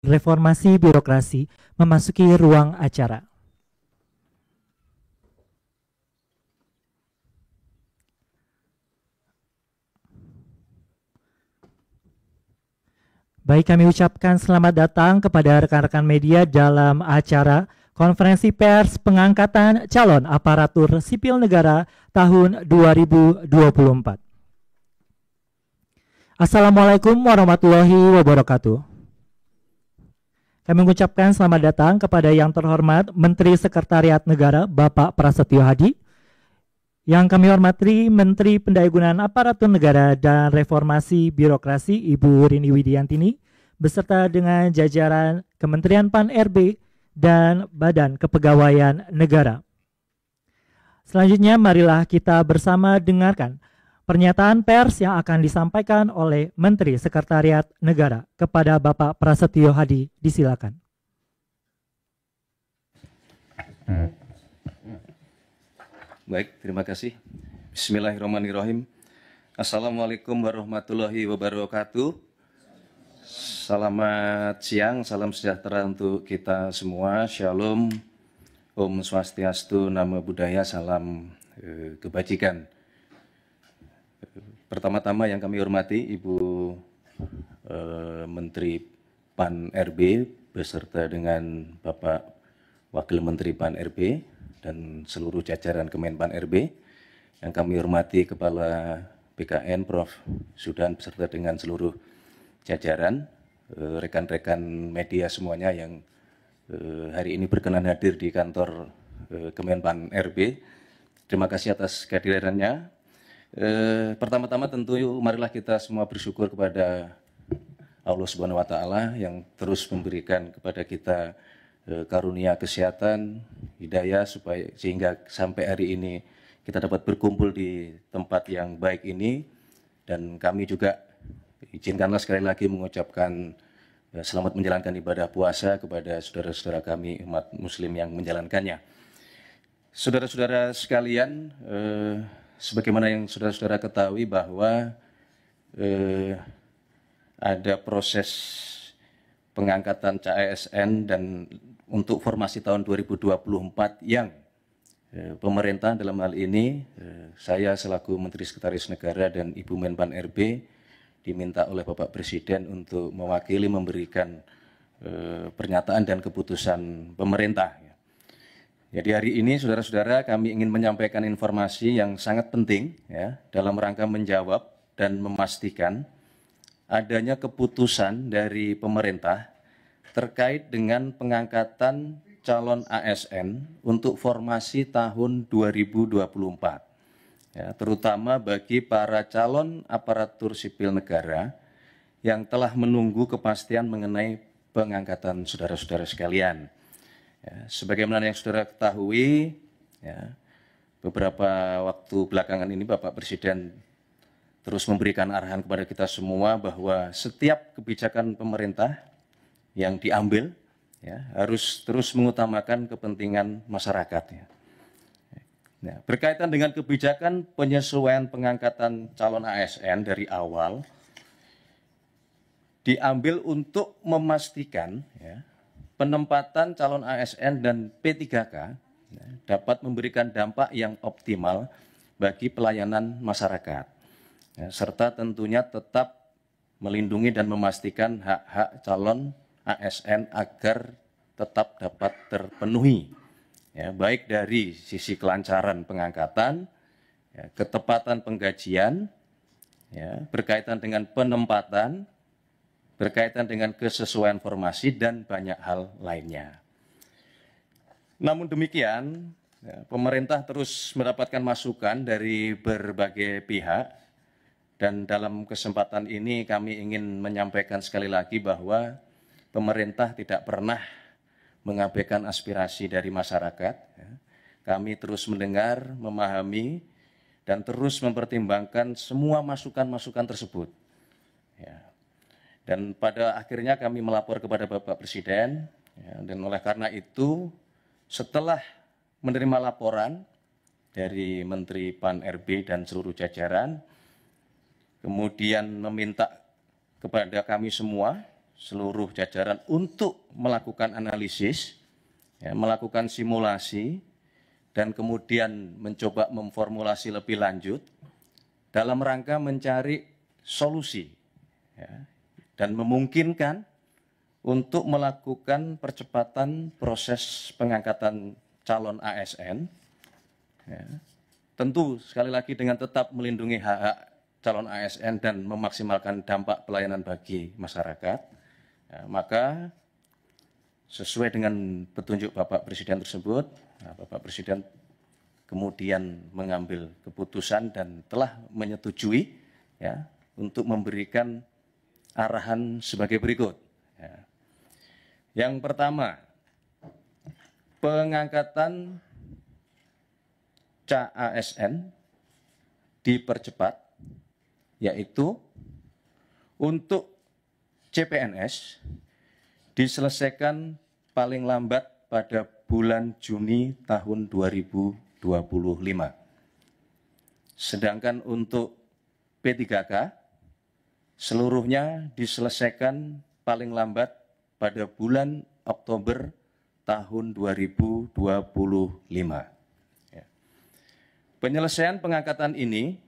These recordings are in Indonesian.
Reformasi Birokrasi memasuki ruang acara. Baik, kami ucapkan selamat datang kepada rekan-rekan media dalam acara Konferensi Pers Pengangkatan Calon Aparatur Sipil Negara tahun 2024. Assalamualaikum warahmatullahi wabarakatuh. Kami mengucapkan selamat datang kepada yang terhormat Menteri Sekretariat Negara Bapak Prasetyo Hadi, yang kami hormati Menteri Pendayagunaan Aparatur Negara dan Reformasi Birokrasi Ibu Rini Widiantini, beserta dengan jajaran Kementerian Pan-RB dan Badan Kepegawaian Negara. Selanjutnya marilah kita bersama dengarkan pernyataan pers yang akan disampaikan oleh Menteri Sekretariat Negara. Kepada Bapak Prasetyo Hadi, disilakan. Baik, terima kasih. Bismillahirrahmanirrahim. Assalamualaikum warahmatullahi wabarakatuh. Selamat siang, salam sejahtera untuk kita semua. Shalom, Om Swastiastu, Namo Buddhaya, salam kebajikan. Pertama-tama yang kami hormati Ibu Menteri Pan-RB beserta dengan Bapak Wakil Menteri Pan-RB dan seluruh jajaran Kemenpan-RB. Yang kami hormati Kepala BKN Prof. Sudan beserta dengan seluruh jajaran, rekan-rekan media semuanya yang hari ini berkenan hadir di kantor Kemenpan-RB. Terima kasih atas kehadirannya. Pertama-tama tentu marilah kita semua bersyukur kepada Allah Subhanahu wa Ta'ala yang terus memberikan kepada kita karunia kesehatan, hidayah sehingga sampai hari ini kita dapat berkumpul di tempat yang baik ini. Dan kami juga izinkanlah sekali lagi mengucapkan selamat menjalankan ibadah puasa kepada saudara-saudara kami umat muslim yang menjalankannya. Saudara-saudara sekalian, sebagaimana yang saudara-saudara ketahui bahwa ada proses pengangkatan CASN dan untuk formasi tahun 2024 yang pemerintah dalam hal ini saya selaku Menteri Sekretaris Negara dan Ibu Menpan RB diminta oleh Bapak Presiden untuk mewakili memberikan pernyataan dan keputusan pemerintah. Jadi hari ini saudara-saudara kami ingin menyampaikan informasi yang sangat penting ya, dalam rangka menjawab dan memastikan adanya keputusan dari pemerintah terkait dengan pengangkatan calon ASN untuk formasi tahun 2024. Ya, terutama bagi para calon aparatur sipil negara yang telah menunggu kepastian mengenai pengangkatan saudara-saudara sekalian. Ya, sebagaimana yang saudara ketahui, ya, beberapa waktu belakangan ini Bapak Presiden terus memberikan arahan kepada kita semua bahwa setiap kebijakan pemerintah yang diambil ya, harus terus mengutamakan kepentingan masyarakat. Ya. Nah, berkaitan dengan kebijakan penyesuaian pengangkatan calon ASN dari awal diambil untuk memastikan ya, penempatan calon ASN dan P3K ya, dapat memberikan dampak yang optimal bagi pelayanan masyarakat ya, serta tentunya tetap melindungi dan memastikan hak-hak calon ASN agar tetap dapat terpenuhi ya, baik dari sisi kelancaran pengangkatan, ya, ketepatan penggajian, ya, berkaitan dengan penempatan, berkaitan dengan kesesuaian formasi, dan banyak hal lainnya. Namun demikian, ya, pemerintah terus mendapatkan masukan dari berbagai pihak, dan dalam kesempatan ini kami ingin menyampaikan sekali lagi bahwa pemerintah tidak pernah mengabaikan aspirasi dari masyarakat. Ya. Kami terus mendengar, memahami, dan terus mempertimbangkan semua masukan-masukan tersebut. Ya. Dan pada akhirnya kami melapor kepada Bapak Presiden, ya, dan oleh karena itu setelah menerima laporan dari Menteri Pan-RB dan seluruh jajaran, kemudian meminta kepada kami semua seluruh jajaran untuk melakukan analisis, ya, melakukan simulasi, dan kemudian mencoba memformulasi lebih lanjut dalam rangka mencari solusi, ya, dan memungkinkan untuk melakukan percepatan proses pengangkatan calon ASN, ya. Tentu sekali lagi dengan tetap melindungi hak-hak calon ASN dan memaksimalkan dampak pelayanan bagi masyarakat. Ya, maka sesuai dengan petunjuk Bapak Presiden tersebut, Bapak Presiden kemudian mengambil keputusan dan telah menyetujui, ya, untuk memberikan arahan sebagai berikut. Ya. Yang pertama, pengangkatan CASN dipercepat, yaitu untuk CPNS diselesaikan paling lambat pada bulan Juni tahun 2025. Sedangkan untuk P3K seluruhnya diselesaikan paling lambat pada bulan Oktober tahun 2025. Ya. Penyelesaian pengangkatan ini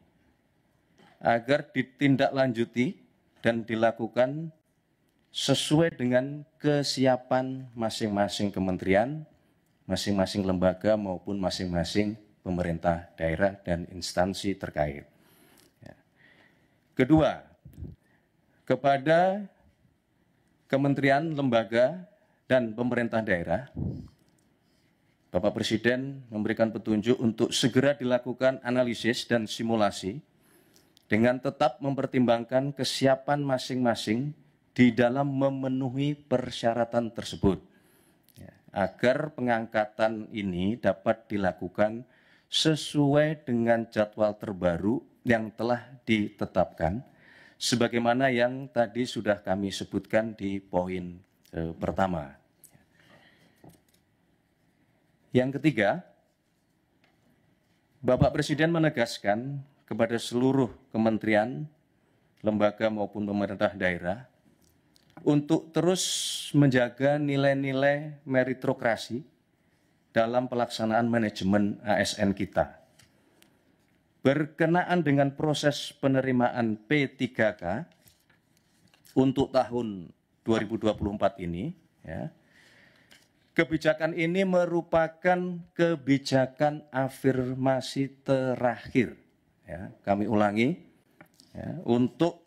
agar ditindaklanjuti dan dilakukan sesuai dengan kesiapan masing-masing kementerian, masing-masing lembaga maupun masing-masing pemerintah daerah dan instansi terkait. Ya. Kedua, kepada kementerian, lembaga, dan pemerintah daerah, Bapak Presiden memberikan petunjuk untuk segera dilakukan analisis dan simulasi dengan tetap mempertimbangkan kesiapan masing-masing di dalam memenuhi persyaratan tersebut, ya, agar pengangkatan ini dapat dilakukan sesuai dengan jadwal terbaru yang telah ditetapkan, sebagaimana yang tadi sudah kami sebutkan di poin pertama. Yang ketiga, Bapak Presiden menegaskan kepada seluruh kementerian, lembaga maupun pemerintah daerah untuk terus menjaga nilai-nilai meritokrasi dalam pelaksanaan manajemen ASN kita. Berkenaan dengan proses penerimaan P3K untuk tahun 2024 ini, ya, kebijakan ini merupakan kebijakan afirmasi terakhir. Ya, kami ulangi, ya, untuk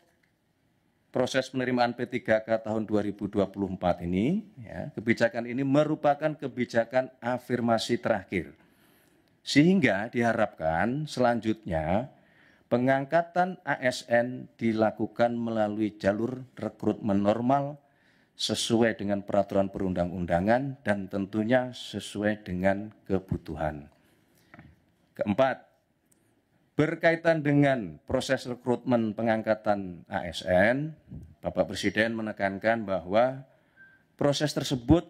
proses penerimaan P3K tahun 2024 ini, ya, kebijakan ini merupakan kebijakan afirmasi terakhir. Sehingga diharapkan selanjutnya pengangkatan ASN dilakukan melalui jalur rekrutmen normal sesuai dengan peraturan perundang-undangan dan tentunya sesuai dengan kebutuhan. Keempat, berkaitan dengan proses rekrutmen pengangkatan ASN, Bapak Presiden menekankan bahwa proses tersebut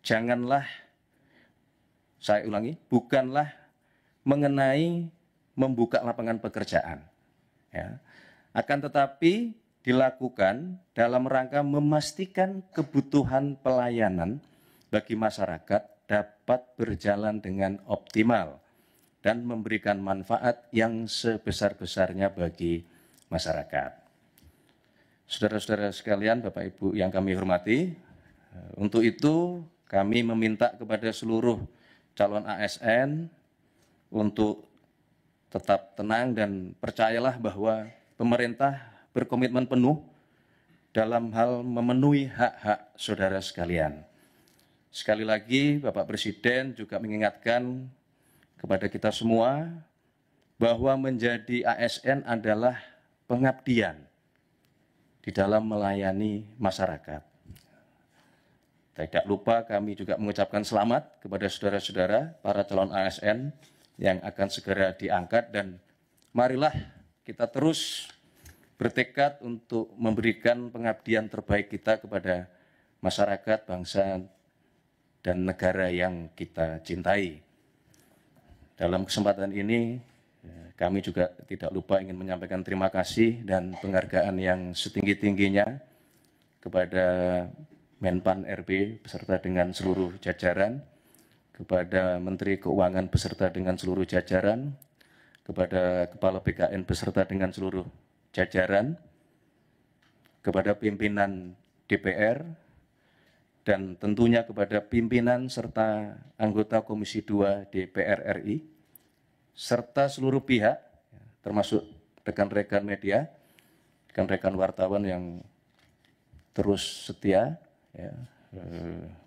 janganlah, saya ulangi, bukanlah mengenai membuka lapangan pekerjaan, ya, akan tetapi dilakukan dalam rangka memastikan kebutuhan pelayanan bagi masyarakat dapat berjalan dengan optimal dan memberikan manfaat yang sebesar-besarnya bagi masyarakat. Saudara-saudara sekalian, Bapak Ibu yang kami hormati, untuk itu kami meminta kepada seluruh calon ASN untuk tetap tenang dan percayalah bahwa pemerintah berkomitmen penuh dalam hal memenuhi hak-hak saudara sekalian. Sekali lagi, Bapak Presiden juga mengingatkan kepada kita semua bahwa menjadi ASN adalah pengabdian di dalam melayani masyarakat. Tidak lupa kami juga mengucapkan selamat kepada saudara-saudara para calon ASN yang akan segera diangkat, dan marilah kita terus bertekad untuk memberikan pengabdian terbaik kita kepada masyarakat, bangsa, dan negara yang kita cintai. Dalam kesempatan ini, kami juga tidak lupa ingin menyampaikan terima kasih dan penghargaan yang setinggi-tingginya kepada Menpan RB beserta dengan seluruh jajaran, kepada Menteri Keuangan beserta dengan seluruh jajaran, kepada Kepala BKN beserta dengan seluruh jajaran, kepada pimpinan DPR, dan tentunya kepada pimpinan serta anggota Komisi 2 DPR RI, serta seluruh pihak, termasuk rekan-rekan media, rekan-rekan wartawan yang terus setia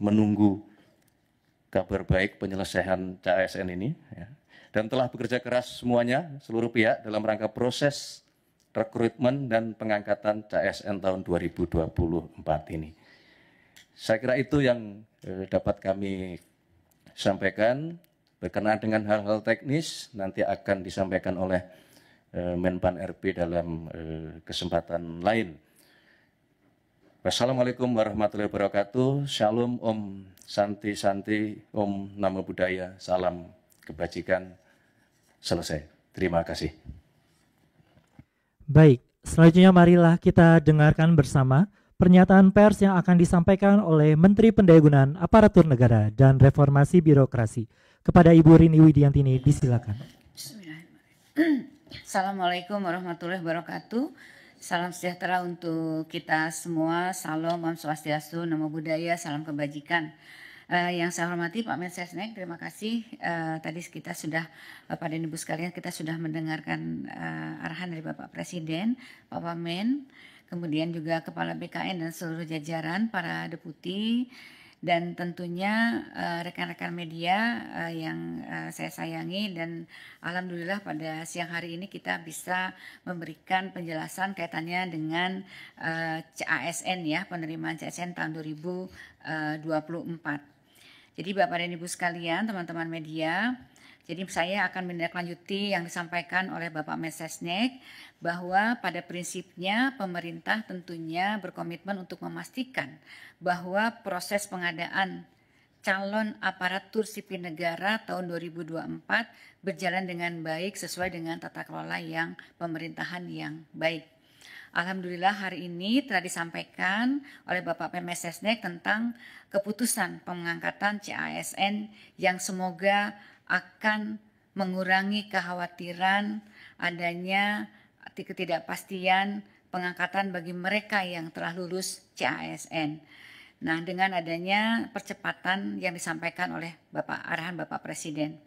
menunggu kabar baik penyelesaian CASN ini, dan telah bekerja keras semuanya, seluruh pihak dalam rangka proses rekrutmen dan pengangkatan CASN tahun 2024 ini. Saya kira itu yang dapat kami sampaikan. Berkenaan dengan hal-hal teknis nanti akan disampaikan oleh Menpan RB dalam kesempatan lain. Wassalamualaikum warahmatullahi wabarakatuh. Shalom, Om Santi Santi, Om Namo Buddhaya, salam kebajikan. Selesai. Terima kasih. Baik, selanjutnya marilah kita dengarkan bersama pernyataan pers yang akan disampaikan oleh Menteri Pendayagunaan Aparatur Negara dan Reformasi Birokrasi. Kepada Ibu Rini Widiantini, disilakan. Assalamualaikum warahmatullahi wabarakatuh. Salam sejahtera untuk kita semua. Salam, Om Swastiastu, Namo Buddhaya, salam kebajikan. Yang saya hormati Pak Mensesnek, terima kasih. Tadi kita sudah, Bapak dan Ibu sekalian, kita sudah mendengarkan arahan dari Bapak Presiden, Pak Wamen, kemudian juga Kepala BKN dan seluruh jajaran, para deputi, dan tentunya rekan-rekan media yang saya sayangi, dan alhamdulillah pada siang hari ini kita bisa memberikan penjelasan kaitannya dengan CASN ya, penerimaan CASN tahun 2024. Jadi Bapak dan Ibu sekalian, teman-teman media, jadi saya akan menindaklanjuti yang disampaikan oleh Bapak Mensesnek bahwa pada prinsipnya pemerintah tentunya berkomitmen untuk memastikan bahwa proses pengadaan calon aparatur sipil negara tahun 2024 berjalan dengan baik sesuai dengan tata kelola yang pemerintahan yang baik. Alhamdulillah hari ini telah disampaikan oleh Bapak Mensesnek tentang keputusan pengangkatan CASN yang semoga akan mengurangi kekhawatiran adanya ketidakpastian pengangkatan bagi mereka yang telah lulus CASN. Nah, dengan adanya percepatan yang disampaikan oleh arahan Bapak Presiden.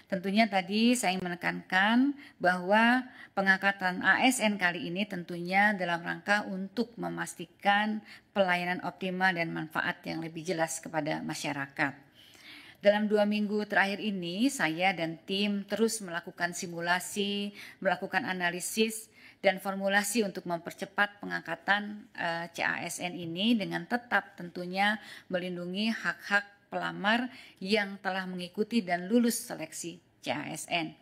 Tentunya tadi saya menekankan bahwa pengangkatan ASN kali ini tentunya dalam rangka untuk memastikan pelayanan optimal dan manfaat yang lebih jelas kepada masyarakat. Dalam 2 minggu terakhir ini, saya dan tim terus melakukan simulasi, melakukan analisis, dan formulasi untuk mempercepat pengangkatan CASN ini dengan tetap tentunya melindungi hak-hak pelamar yang telah mengikuti dan lulus seleksi CASN.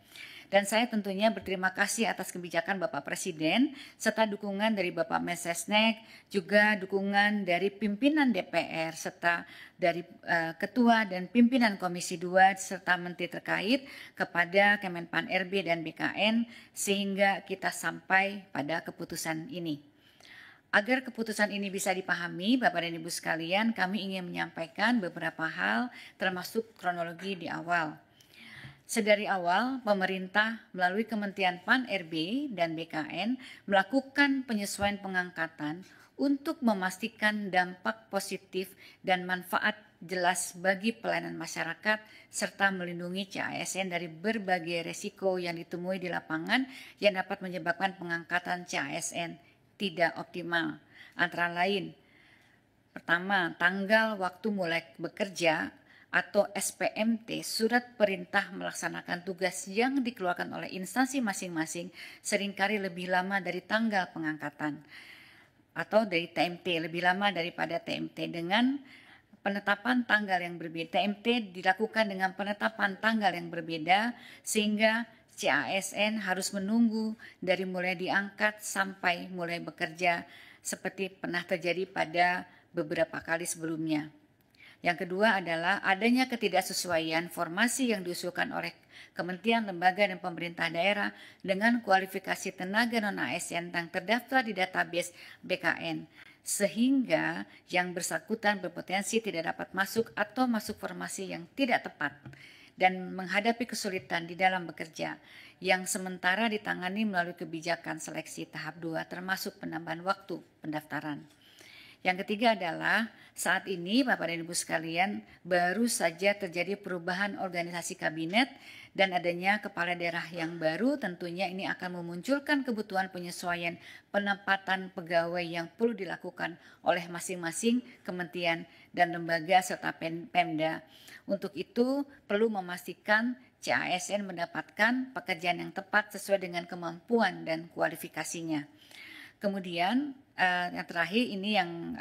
Dan saya tentunya berterima kasih atas kebijakan Bapak Presiden serta dukungan dari Bapak Mensesnek, juga dukungan dari pimpinan DPR serta dari Ketua dan pimpinan Komisi 2 serta Menteri terkait kepada Kemenpan RB dan BKN sehingga kita sampai pada keputusan ini. Agar keputusan ini bisa dipahami, Bapak dan Ibu sekalian, kami ingin menyampaikan beberapa hal termasuk kronologi di awal. Sedari awal, pemerintah melalui Kementerian Pan RB dan BKN melakukan penyesuaian pengangkatan untuk memastikan dampak positif dan manfaat jelas bagi pelayanan masyarakat serta melindungi CASN dari berbagai resiko yang ditemui di lapangan yang dapat menyebabkan pengangkatan CASN tidak optimal. Antara lain, pertama, tanggal waktu mulai bekerja atau SPMT, surat perintah melaksanakan tugas yang dikeluarkan oleh instansi masing-masing seringkali lebih lama dari tanggal pengangkatan atau dari TMT, lebih lama daripada TMT dengan penetapan tanggal yang berbeda. TMT dilakukan dengan penetapan tanggal yang berbeda sehingga CASN harus menunggu dari mulai diangkat sampai mulai bekerja seperti pernah terjadi pada beberapa kali sebelumnya. Yang kedua adalah adanya ketidaksesuaian formasi yang diusulkan oleh kementerian, lembaga, dan pemerintah daerah dengan kualifikasi tenaga non-ASN yang terdaftar di database BKN. sehingga yang bersangkutan berpotensi tidak dapat masuk atau masuk formasi yang tidak tepat dan menghadapi kesulitan di dalam bekerja yang sementara ditangani melalui kebijakan seleksi tahap 2 termasuk penambahan waktu pendaftaran. Yang ketiga adalah saat ini Bapak dan Ibu sekalian baru saja terjadi perubahan organisasi kabinet dan adanya kepala daerah yang baru, tentunya ini akan memunculkan kebutuhan penyesuaian penempatan pegawai yang perlu dilakukan oleh masing-masing kementerian dan lembaga serta Pemda. Untuk itu perlu memastikan CASN mendapatkan pekerjaan yang tepat sesuai dengan kemampuan dan kualifikasinya. Kemudian yang terakhir ini yang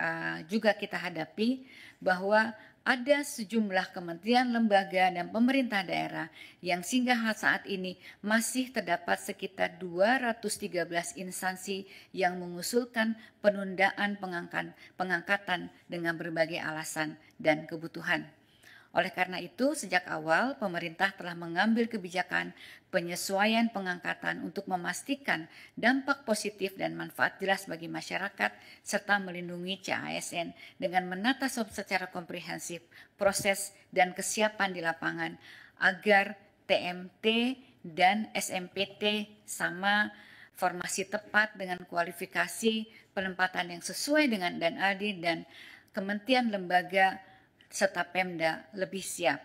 juga kita hadapi bahwa ada sejumlah kementerian, lembaga, dan pemerintah daerah yang hingga saat ini masih terdapat sekitar 213 instansi yang mengusulkan penundaan pengangkatan dengan berbagai alasan dan kebutuhan. Oleh karena itu, sejak awal pemerintah telah mengambil kebijakan penyesuaian pengangkatan untuk memastikan dampak positif dan manfaat jelas bagi masyarakat serta melindungi CASN dengan menata secara komprehensif proses dan kesiapan di lapangan agar TMT dan SMPT sama formasi tepat dengan kualifikasi penempatan yang sesuai dengan dan adil dan kementerian lembaga serta Pemda lebih siap.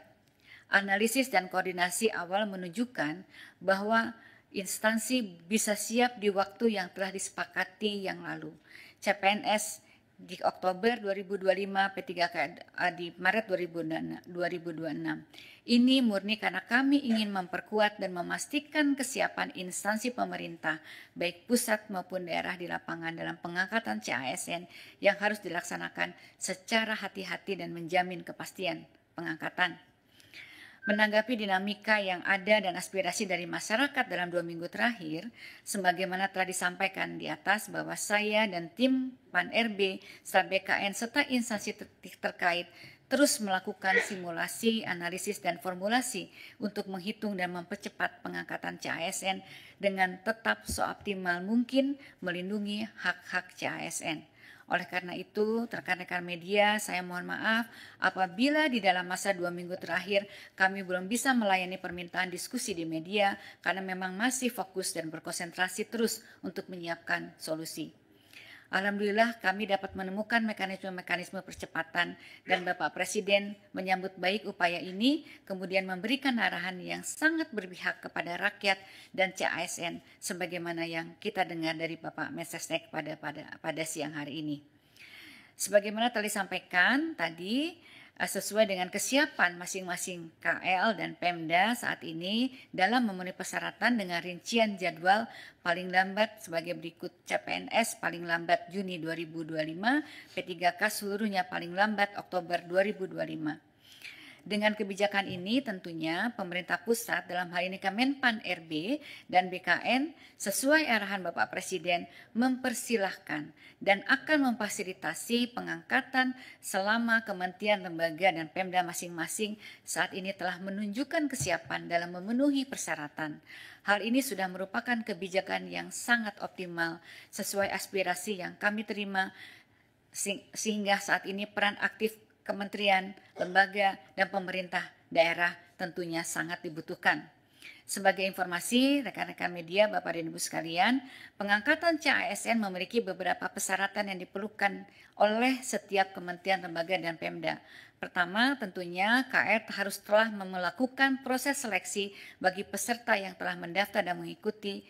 Analisis dan koordinasi awal menunjukkan bahwa instansi bisa siap di waktu yang telah disepakati yang lalu. CPNS di Oktober 2025, P3K di Maret 2026. Ini murni karena kami ingin memperkuat dan memastikan kesiapan instansi pemerintah, baik pusat maupun daerah di lapangan dalam pengangkatan CASN yang harus dilaksanakan secara hati-hati dan menjamin kepastian pengangkatan. Menanggapi dinamika yang ada dan aspirasi dari masyarakat dalam 2 minggu terakhir, sebagaimana telah disampaikan di atas bahwa saya dan tim PAN-RB, serta BKN, serta instansi terkait terus melakukan simulasi, analisis, dan formulasi untuk menghitung dan mempercepat pengangkatan CASN dengan tetap seoptimal mungkin melindungi hak-hak CASN. Oleh karena itu, rekan-rekan media, saya mohon maaf apabila di dalam masa 2 minggu terakhir kami belum bisa melayani permintaan diskusi di media karena memang masih fokus dan berkonsentrasi terus untuk menyiapkan solusi. Alhamdulillah kami dapat menemukan mekanisme-mekanisme percepatan dan Bapak Presiden menyambut baik upaya ini, kemudian memberikan arahan yang sangat berpihak kepada rakyat dan CASN sebagaimana yang kita dengar dari Bapak Mensesnek pada siang hari ini. Sebagaimana telah disampaikan tadi, sesuai dengan kesiapan masing-masing KL dan Pemda saat ini dalam memenuhi persyaratan dengan rincian jadwal paling lambat sebagai berikut: CPNS paling lambat Juni 2025, P3K seluruhnya paling lambat Oktober 2025. Dengan kebijakan ini tentunya pemerintah pusat dalam hal ini Kemenpan RB dan BKN sesuai arahan Bapak Presiden mempersilahkan dan akan memfasilitasi pengangkatan selama kementerian, lembaga, dan Pemda masing-masing saat ini telah menunjukkan kesiapan dalam memenuhi persyaratan. Hal ini sudah merupakan kebijakan yang sangat optimal sesuai aspirasi yang kami terima sehingga saat ini peran aktif kementerian, lembaga, dan pemerintah daerah tentunya sangat dibutuhkan. Sebagai informasi, rekan-rekan media, Bapak dan Ibu sekalian, pengangkatan CASN memiliki beberapa persyaratan yang diperlukan oleh setiap kementerian, lembaga, dan Pemda. Pertama, tentunya KR harus telah melakukan proses seleksi bagi peserta yang telah mendaftar dan mengikuti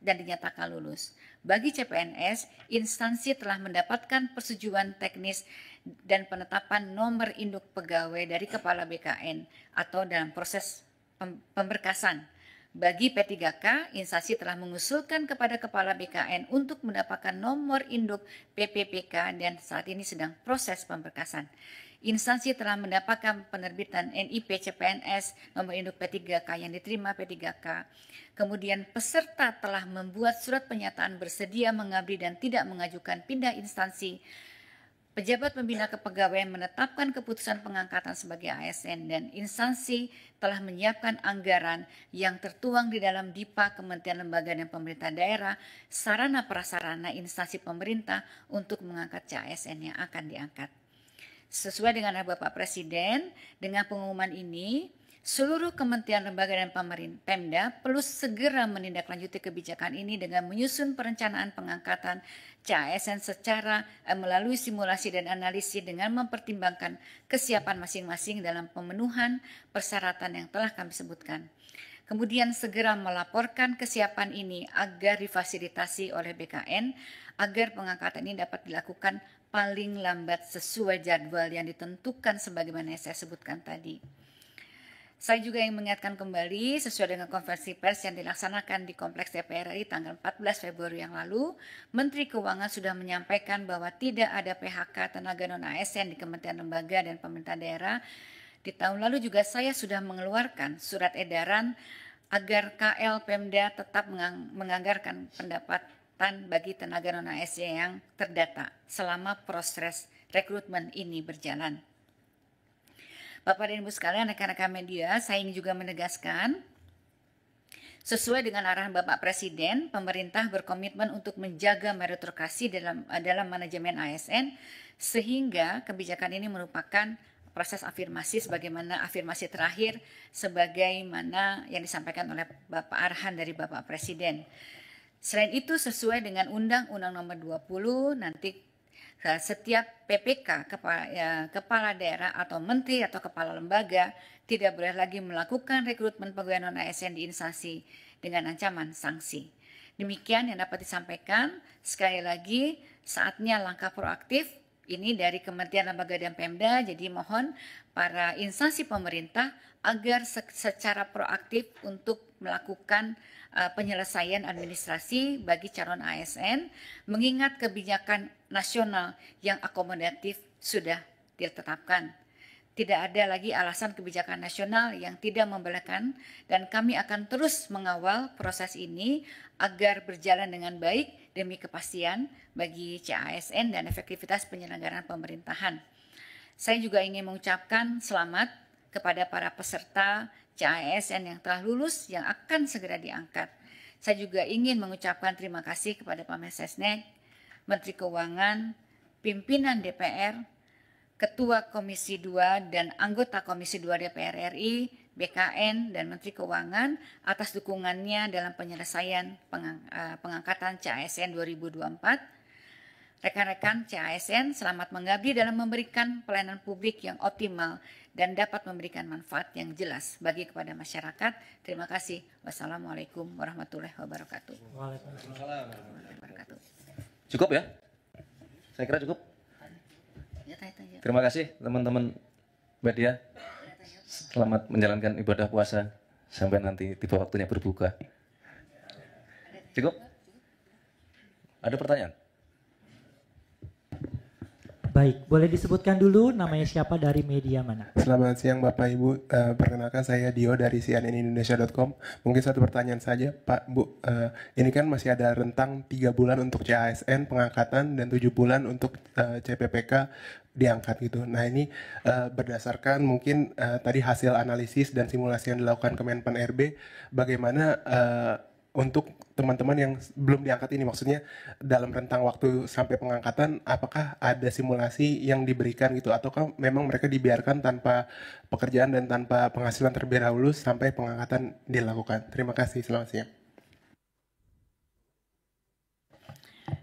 dan dinyatakan lulus. Bagi CPNS, instansi telah mendapatkan persetujuan teknis dan penetapan nomor induk pegawai dari Kepala BKN atau dalam proses pemberkasan. Bagi P3K, instansi telah mengusulkan kepada Kepala BKN untuk mendapatkan nomor induk PPPK dan saat ini sedang proses pemberkasan. Instansi telah mendapatkan penerbitan NIP CPNS nomor induk P3K yang diterima P3K. Kemudian peserta telah membuat surat pernyataan bersedia mengabdi dan tidak mengajukan pindah instansi. Pejabat Pembina Kepegawaian menetapkan keputusan pengangkatan sebagai ASN dan instansi telah menyiapkan anggaran yang tertuang di dalam DIPA Kementerian Lembaga dan Pemerintah Daerah, sarana prasarana instansi pemerintah untuk mengangkat CASN yang akan diangkat. Sesuai dengan arahan Bapak Presiden, dengan pengumuman ini, seluruh kementerian, lembaga, dan pemerintah Pemda perlu segera menindaklanjuti kebijakan ini dengan menyusun perencanaan pengangkatan CASN secara melalui simulasi dan analisis dengan mempertimbangkan kesiapan masing-masing dalam pemenuhan persyaratan yang telah kami sebutkan. Kemudian segera melaporkan kesiapan ini agar difasilitasi oleh BKN agar pengangkatan ini dapat dilakukan paling lambat sesuai jadwal yang ditentukan sebagaimana yang saya sebutkan tadi. Saya juga ingin mengingatkan kembali sesuai dengan konferensi pers yang dilaksanakan di Kompleks DPR RI tanggal 14 Februari yang lalu, Menteri Keuangan sudah menyampaikan bahwa tidak ada PHK tenaga non-ASN di Kementerian Lembaga dan Pemerintah Daerah. Di tahun lalu juga saya sudah mengeluarkan surat edaran agar KL Pemda tetap menganggarkan pendapatan bagi tenaga non-ASN yang terdata selama proses rekrutmen ini berjalan. Bapak dan Ibu sekalian, rekan-rekan media, saya ingin juga menegaskan, sesuai dengan arahan Bapak Presiden, pemerintah berkomitmen untuk menjaga meritokrasi dalam manajemen ASN, sehingga kebijakan ini merupakan proses afirmasi sebagaimana afirmasi terakhir sebagaimana yang disampaikan oleh Bapak arahan dari Bapak Presiden. Selain itu, sesuai dengan Undang-Undang Nomor 20, nanti setiap PPK, kepala daerah atau menteri atau kepala lembaga tidak boleh lagi melakukan rekrutmen pegawai non-ASN di instansi dengan ancaman sanksi. Demikian yang dapat disampaikan. Sekali lagi, saatnya langkah proaktif ini dari Kementerian Lembaga dan Pemda. Jadi mohon para instansi pemerintah agar secara proaktif untuk melakukan penyelesaian administrasi bagi calon ASN, mengingat kebijakan nasional yang akomodatif sudah ditetapkan. Tidak ada lagi alasan kebijakan nasional yang tidak membolehkan, dan kami akan terus mengawal proses ini agar berjalan dengan baik demi kepastian bagi CASN dan efektivitas penyelenggaraan pemerintahan. Saya juga ingin mengucapkan selamat kepada para peserta CASN yang telah lulus yang akan segera diangkat. Saya juga ingin mengucapkan terima kasih kepada Pak Mensesnek, Menteri Keuangan, pimpinan DPR, Ketua Komisi 2 dan anggota Komisi 2 DPR RI, BKN, dan Menteri Keuangan atas dukungannya dalam penyelesaian pengangkatan CASN 2024. Rekan-rekan CASN, selamat mengabdi dalam memberikan pelayanan publik yang optimal dan dapat memberikan manfaat yang jelas bagi kepada masyarakat. Terima kasih. Wassalamualaikum warahmatullahi wabarakatuh. Waalaikumsalam warahmatullahi wabarakatuh. Cukup ya? Saya kira cukup. Terima kasih teman-teman media. Selamat menjalankan ibadah puasa sampai nanti tiba waktunya berbuka. Cukup? Ada pertanyaan? Baik, boleh disebutkan dulu namanya siapa dari media mana? Selamat siang Bapak Ibu, perkenalkan saya Dio dari cnnindonesia.com. Mungkin satu pertanyaan saja Pak Bu, ini kan masih ada rentang 3 bulan untuk CASN pengangkatan dan 7 bulan untuk CPPK diangkat gitu. Nah ini berdasarkan mungkin tadi hasil analisis dan simulasi yang dilakukan Kemenpan RB, bagaimana untuk teman-teman yang belum diangkat ini, maksudnya dalam rentang waktu sampai pengangkatan, apakah ada simulasi yang diberikan gitu, ataukah memang mereka dibiarkan tanpa pekerjaan dan tanpa penghasilan terlebih dahulu sampai pengangkatan dilakukan? Terima kasih, selamat siang.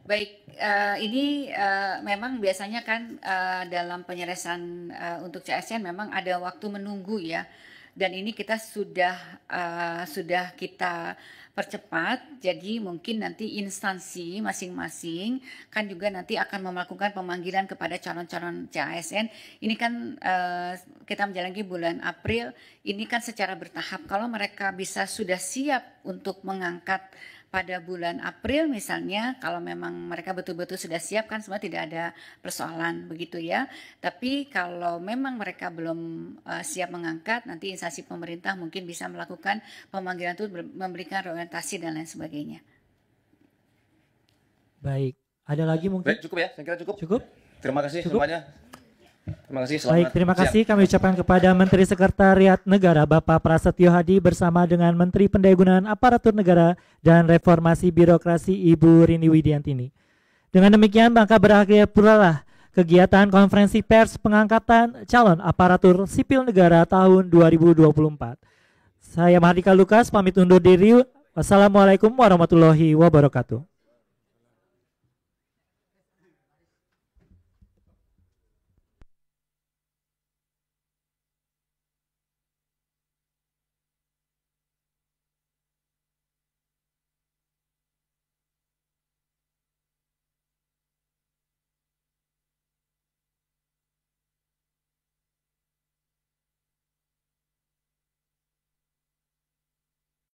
Baik, ini memang biasanya kan dalam penyelesaian untuk CASN memang ada waktu menunggu ya, dan ini kita sudah kita percepat. Jadi mungkin nanti instansi masing-masing kan juga nanti akan melakukan pemanggilan kepada calon-calon CASN. Ini kan kita menjalani bulan April, ini kan secara bertahap. Kalau mereka sudah siap untuk mengangkat pada bulan April misalnya, kalau memang mereka betul-betul sudah siap kan semua tidak ada persoalan begitu ya. Tapi kalau memang mereka belum siap mengangkat, nanti instansi pemerintah mungkin bisa melakukan pemanggilan itu, memberikan orientasi dan lain sebagainya. Baik, ada lagi mungkin? Baik, cukup ya, saya kira cukup. Cukup? Terima kasih Cukup? semuanya. Terima kasih. Selamat Baik, terima siang. kasih kami ucapkan kepada Menteri Sekretariat Negara Bapak Prasetyo Hadi bersama dengan Menteri Pendayagunaan Aparatur Negara dan Reformasi Birokrasi Ibu Rini Widiantini. Dengan demikian maka berakhir pula lah kegiatan konferensi pers pengangkatan calon aparatur sipil negara tahun 2024. Saya Mahardika Lukas pamit undur diri. Wassalamualaikum warahmatullahi wabarakatuh.